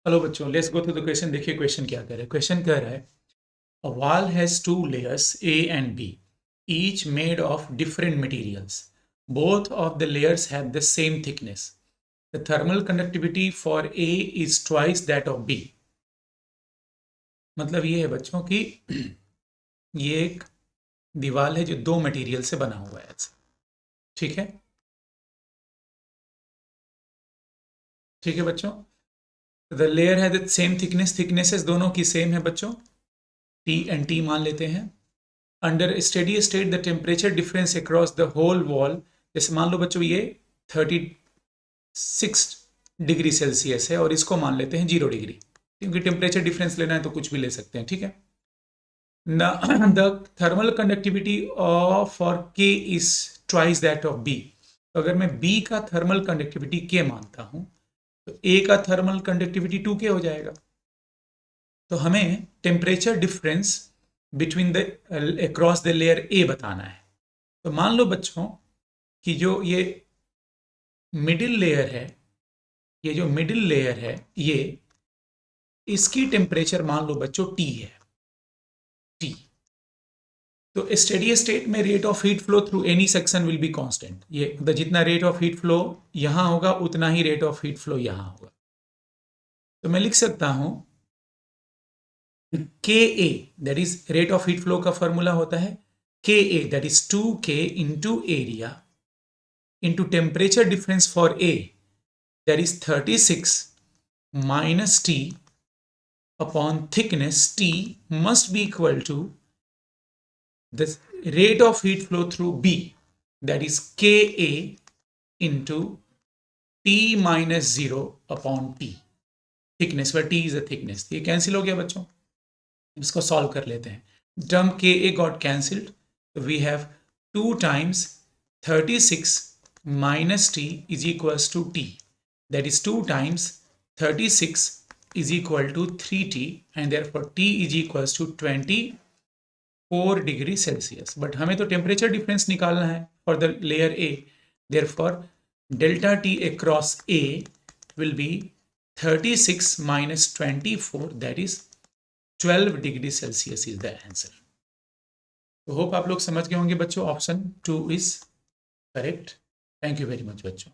Hello बच्चों, let's go through the question. देखिए question क्या कह रहा है। क्वेश्चन कह रहा है a wall has two layers A and B, each made of different materials. Both of the layers have the same thickness. The thermal conductivity for A is twice that of B. मतलब ये है बच्चों कि ये एक दीवार है जो दो मटेरियल से बना हुआ है ऐसे। ठीक है, ठीक है बच्चों। द लेयर है द सेम थिकनेस, थिकनेसेस दोनों की सेम है बच्चों, टी एंड टी मान लेते हैं। Under steady state the temperature difference across the whole wall, जैसे मान लो बच्चों ये 36 डिग्री सेल्सियस है और इसको मान लेते हैं 0 डिग्री, क्योंकि टेम्परेचर डिफरेंस लेना है तो कुछ भी ले सकते हैं। ठीक है, the thermal conductivity for K is twice that of B. तो अगर मैं बी का थर्मल कंडक्टिविटी के मानता हूं तो ए का थर्मल कंडक्टिविटी 2K हो जाएगा। तो हमें temperature difference between the across the layer A बताना है। तो मान लो बच्चों कि जो ये मिडिल लेयर है, ये जो मिडिल लेयर है ये, इसकी टेम्परेचर मान लो बच्चों टी है, टी। तो स्टेडी स्टेट में rate of heat flow through any section will be constant. ये मतलब जितना रेट ऑफ हीट फ्लो यहां होगा उतना ही रेट ऑफ हीट फ्लो यहां होगा। तो मैं लिख सकता हूं के A, that is rate of heat flow का फॉर्मूला होता है के A, that is 2K into area into temperature difference for A, that is 36 minus T upon thickness T must be equal to the rate of heat flow through B, that is Ka into T minus 0 upon T, thickness where T is the thickness। ये cancel हो गया बच्चों, इसको solve कर लेते हैं। Term Ka got cancelled, we have 2 times 36 minus T is equals to T, that is 2 times 36 is equal to 3T, and therefore T is equals to 24 degree Celsius. But हमें तो temperature difference निकालना है for the layer A, therefore delta T across A will be 36 minus 24, that is 12 degree Celsius is the answer. तो hope आप लोग समझ गए होंगे बच्चों, option 2 is correct. Thank you very much बच्चों।